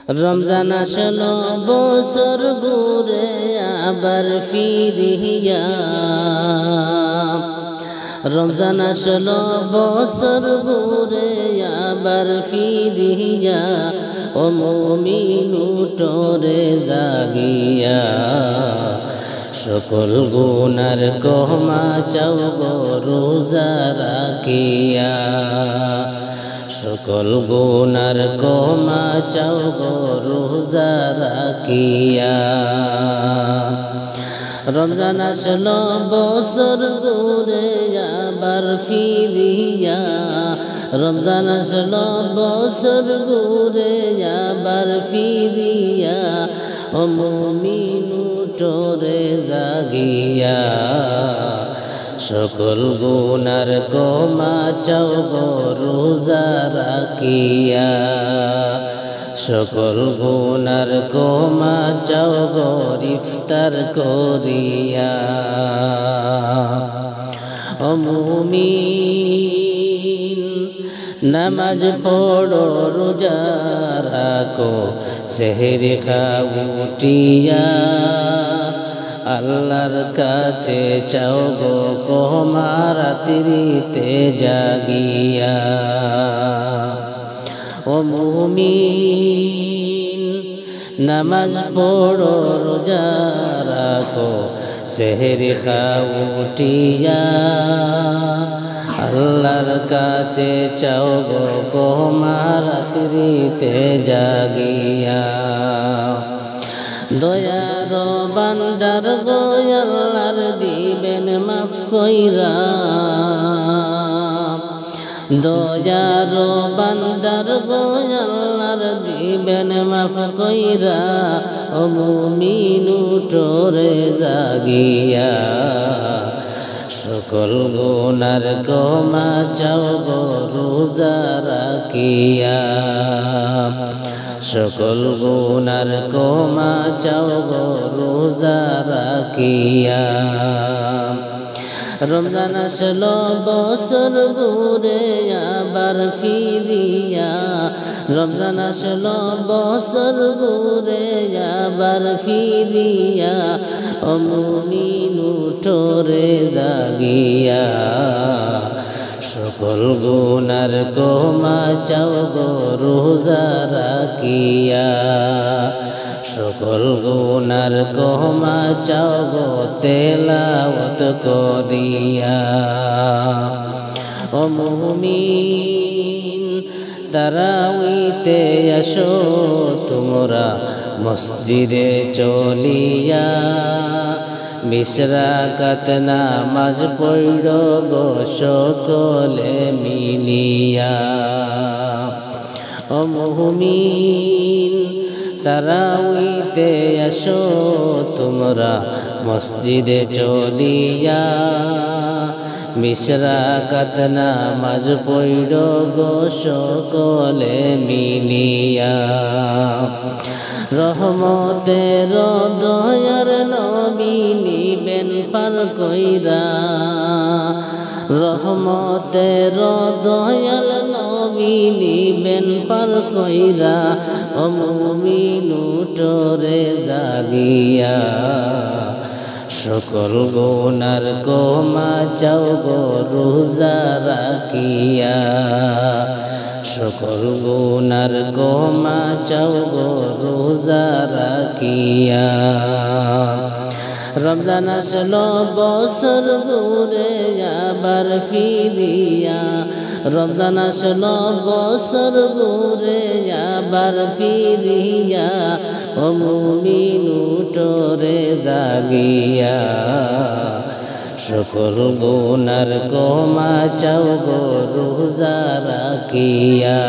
রমজান আসলো বছর ঘুরে আবার ফিরিয়া, রমজান আসলো বছর ঘুরে আবার ফিরিয়া, ও মুমিন উঠোরে জাগিয়া, সকল গুনার ক্ষমা চাও গো রোজা রাখিয়া, সকল গুনার ক্ষমা চাও গো রোজা রাখিয়া। রমজান আসলো বছর ঘুরে আবার ফিরিয়া, রমজান আসলো বছর ঘুরে আবার ফিরিয়া, ও মুমিন উঠোরে জাগিয়া, সকল গুনার ক্ষমা চাও গো রোজা রাখিয়া, সকল গুনার ক্ষমা চাও গো ইফতার করিয়া। ও মুমিন নামাজ পড়ো রোজা রাখো সেহরি খাও উঠিয়া, আল্লাহর কাছে চাও গো ক্ষমা রাত্রিতে জাগিয়া। ও মুমিন নামাজ পড়ো রোজা রাখো সেহরি খাও উঠিয়া, আল্লাহর কাছে চাও গো ক্ষমা রাত্রিতে জাগিয়া। দয়ার বান্দার গো আল্লাহর দিবেন মাফ কইরা, দয়ার বান্দার গো আল্লাহর দিবেন মাফ কইরা, ও মুমিন উঠোরে জাগিয়া, সকল গুনার ক্ষমা চাও গো রোজা রাখিয়া, সকল গুনার ক্ষমা চাও গো রোজা রাখিয়া। রমজান আসলো বছর ঘুরে আবার ফিরিয়া, রমজান আসলো বছর ঘুরে আবার ফিরিয়া, ও মুমিন উঠোরে জাগিয়া, সকল গুনার ক্ষমা চাও গো রোজা রাখিয়া, সকল গুনার ক্ষমা চাও গো তেলাওয়াত করিয়া। ও মুমিন তারাউইতে আসো তোমরা মসজিদে চলিয়া, মিশরাকাত নামাজ পড়ো গো সকলে মিলিয়া। ও মুমিন তারাউইতে আসো তোমরা মসজিদে চলিয়া, মিশরাকাত নামাজ পড়ো গো সকলে মিলিয়া। রহমতের দয়ার নবী নিবেন পার কইরা, রহমতের দয়াল নবী নিবেন পার কইরা, ও মুমিন উঠোরে জাগিয়া, সকল গুনার ক্ষমা চাও গো রোজা রাখিয়া, সকল গুনার ক্ষমা চাও গো রোজা রাখিয়া। রমজান আসলো বছর ঘুরে আবার ফিরিয়া, রমজান আসলো বছর ঘুরে আবার ফিরিয়া, ও মুমিন উঠোরে জাগিয়া, সকল গুনার ক্ষমা চাও গো রোজা রাখিয়া,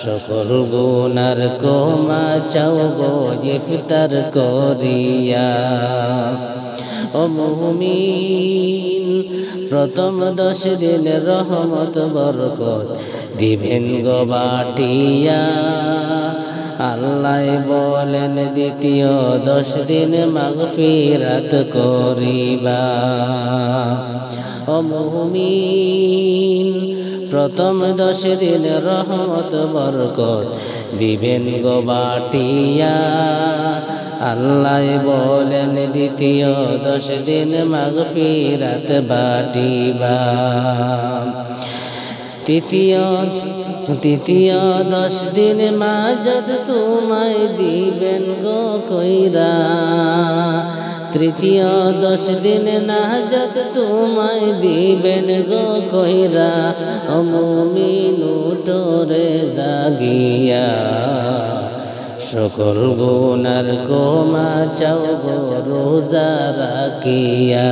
সকল গুনার ক্ষমা চাও গো ইফতার করিয়া। ও মুমিন প্রথম 10 দিন রহমত বরকত দিবেন গো বাটিয়া, আল্লাহ বলেন দ্বিতীয় 10 দিন মাগফিরাত করিবা। ও মুমিন প্রথম 10 দিন রহমত বরকত দিবেন গো বাটিয়া। আল্লাহ বলেন দ্বিতীয় 10 দিন মাগফিরাত বাটিবা। তৃতীয় 10 দিন মাজদ তোমায় দিবেন গো কইরা। তৃতীয় 10 দিন নাজাত তোমায় দিবেন গো কইরা। ও মুমিন উঠরে জাগিয়া, সকল গুনার ক্ষমা চাও গো রোজা রাখিয়া।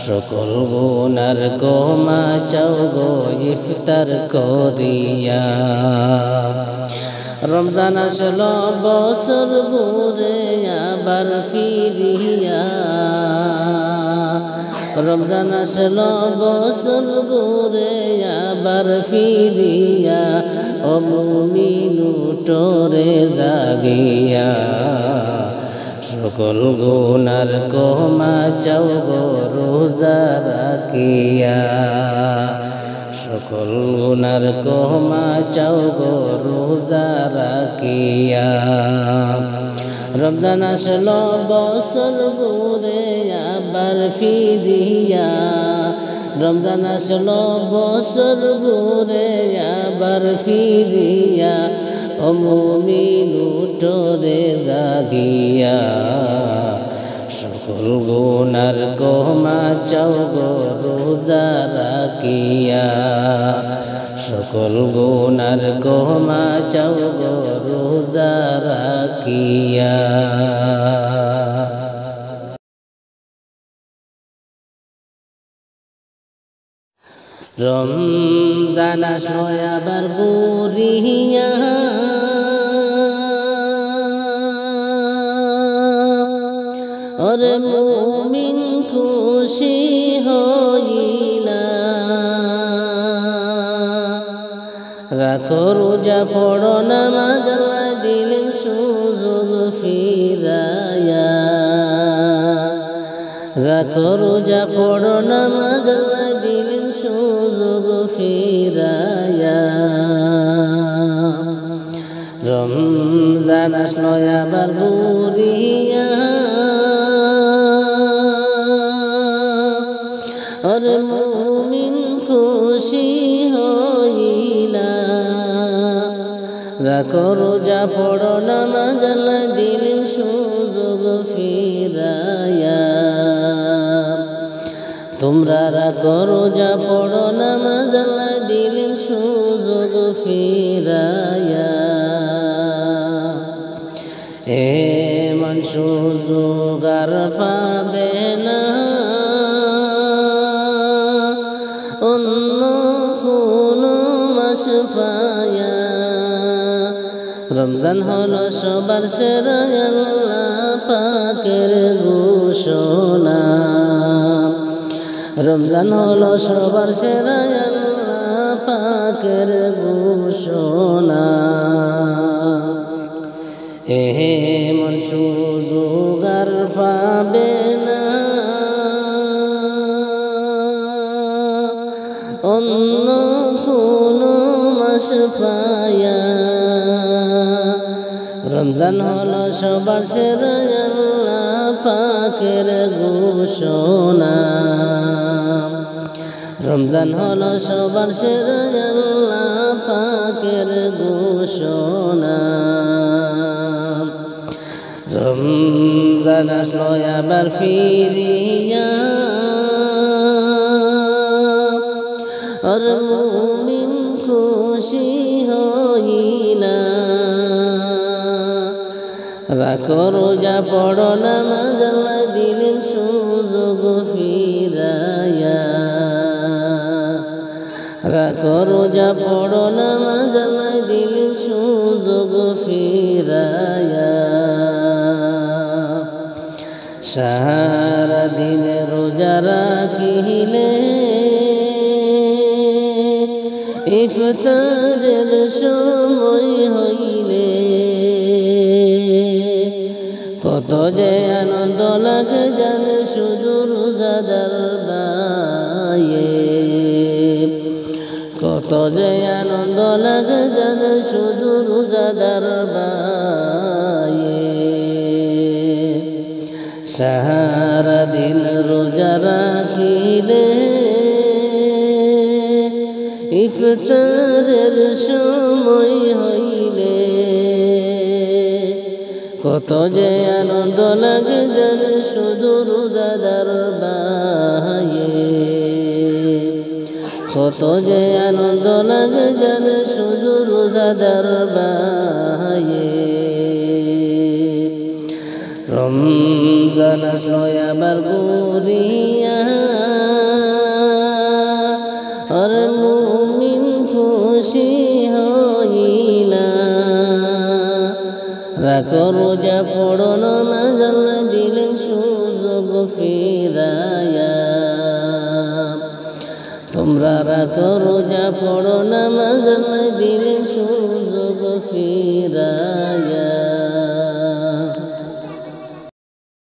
সকল গুনার ক্ষমা চাও গো ইফতার করিয়া। রমজান আসলো বছর ঘুরে আবার ফিরিয়া। রমজান আসলো বছর ঘুরে আবার ফিরিয়া। ও মুমিন উঠরে জাগিয়া, সকল গুনার ক্ষমা চাও গো রোজা রাখিয়া। সকল গুনার ক্ষমা চাও গো রোজা রাখিয়া। রমজান আসলো বছর ঘুরে আবার ফিরিয়া। রমজান আসলো বছর ঘুরে আবার ফিরিয়া। ও মুমিন উঠরে জাগিয়া, সকল গুনার ক্ষমা চাও গো রোজা রাখিয়া। সকল গুনার ক্ষমা চাও গো রোজা রাখিয়া। রমজান আসলো আবার ঘুরিয়া। ওরে মুমিন খুশি হইলা, রাখো রোজা পড়ো নামাজ আল্লাহ দিলেন সুযোগ ফিরায়া। রাখো রোজা পড়ো নামাজ আল্লাহ দিলেন সুযোগ ফিরায়া। রমজান আসলো আবার ঘুরিয়া। ওরে মুমিন খুশি হইলা, রাখো রোজা পড়ো নামাজ আল্লাহ দিলেন সুযোগ ফিরায়া। তোমরা রাখো রোজা পড়ো নামাজ আল্লাহ দিলেন সুযোগ ফিরায়া। এমন সুযোগ আর পাবে না অন্য কোনো মাস পায়া। রমজান হলো সবার সেরা আল্লাহ পাকের ঘোষণা। রমজান হলো সবার সেরা আল্লাহ পাকের ঘোষণা। এমন সুযোগ আর পাবে না অন্য কোনো মাস পায়া। রমজান হলো সবার সেরা আল্লাহ পাকের ঘোষণা। রমজান হলো সবার সেরা আল্লাহ পাকের ঘোষণা। রমজান আসলো আবার ফিরিয়া। আর মুমিন খুশি হইলা, রাখো রোজা পড়ো নামাজ আল্লাহ দিলেন সুযোগ ফিরায়া। রাখো রোজা পড়ো নামাজ আল্লাহ দিলেন সুযোগ ফিরায়া। সারা দিন রোজা রাখিলে ইফতারের সময় হইলে কত যে আনন্দ লাগে জানে শুধু রোজাদার বায়ে। কত যে আনন্দ লাগে জানে শুধু রোজাদার বায়ে সারা দিন রোজা রাখিলে ইফতারের সময় হইলে কত যে আনন্দ লাগে জানে শুধু রোজাদার বায়ে কত যে আনন্দ লাগে জানে শুধু রোজাদার বায়ে রমজান আসলো আবার ঘুরিয়া আর মুমিন খুশি হইলা রাখো রোজা পড়ো নামাজ আল্লাহ দিলেন সুযোগ ফিরায়া তোমরা রাখো রোজা পড়ো নামাজ আল্লাহ দিলেন সুযোগ ফিরায়া